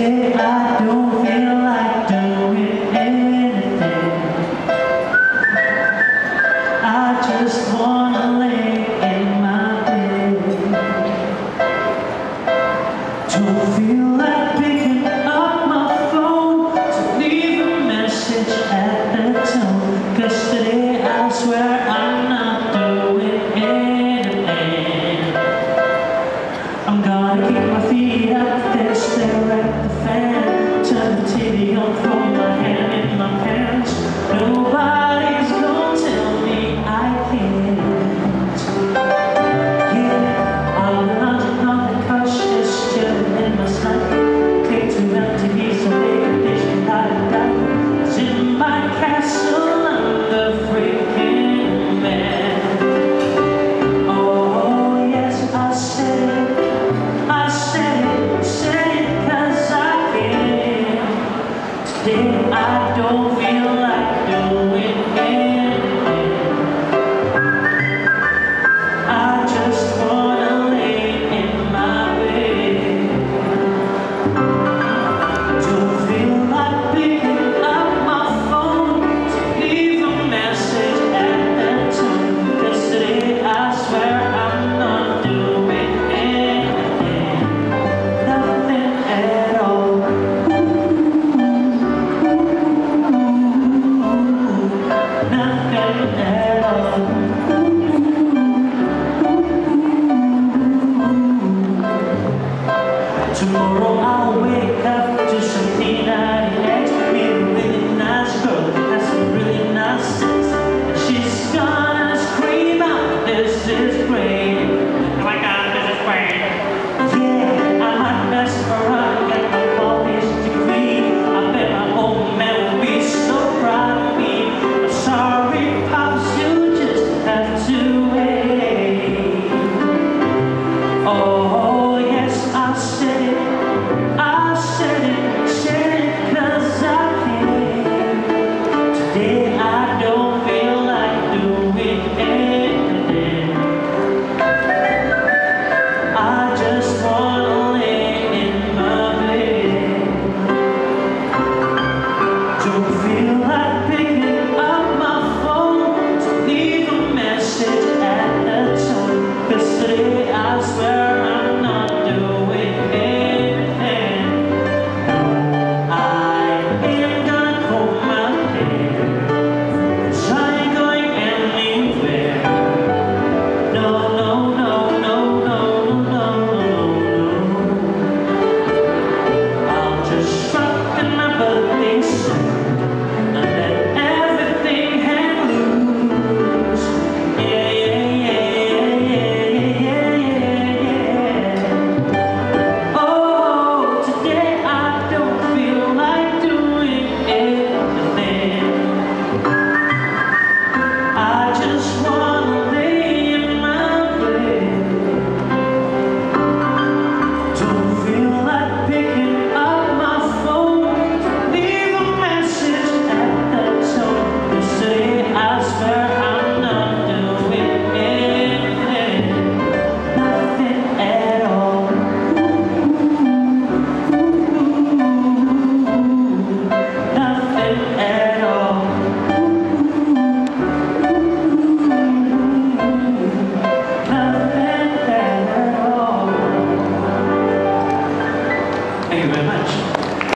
Today I don't feel like doing anything. I just wanna lay in my bed. Don't feel like picking up my phone to leave a message at the tone. 'Cause today I swear I'm not doing anything. I'm gonna keep my feet up there, stare at the fan, turn the TV on, throw my hand in my pants. Nobody's gonna tell me I can't. Yeah, I'm lounging on the couch, just chilling in my snack. Cake too empty, piece of bacon dish without a doubt. It's in my castle, I'm the freaking man. Oh yes, I said it. I said it 'cause I can. Today I don't feel like doing anything. I just wanna lay in my bed. Don't feel like picking up my phone to leave a message at the tone. 'Cause today I swear I'm not doing anything. Nothing at all. Nothing at all. Tomorrow I'll wake up to some peanut eggs. Meet a really nice girl, has some really nice sex. She's gonna scream out, "This is great! Oh my God, this is great!" Yeah, I might mess around, get my college degree. I bet my old man will be so proud of me. I'm sorry, Pops, you just have to wait. Oh yes, I said it. I said it 'cause I can. Today I don't feel like doing anything. I just wanna lay in my bed. Don't feel like picking up my phone to leave a message at the tone. 'Cause today I swear I'm not doing anything. I ain't gonna comb my hair, 'cause I ain't going anywhere. No, no, no, no, no, no, no, no. I'll just rock in my birthday suit and let everything hang loose. Yeah, yeah, yeah, yeah, yeah, yeah, yeah. Oh, today I don't feel like doing anything. I just wanna lay in my bed. Don't feel like picking up my phone to leave a message at the tone. 'Cause today I swear I'm not doing anything. Nothing at all. Nothing at all. Nothing at all. Thank you very much.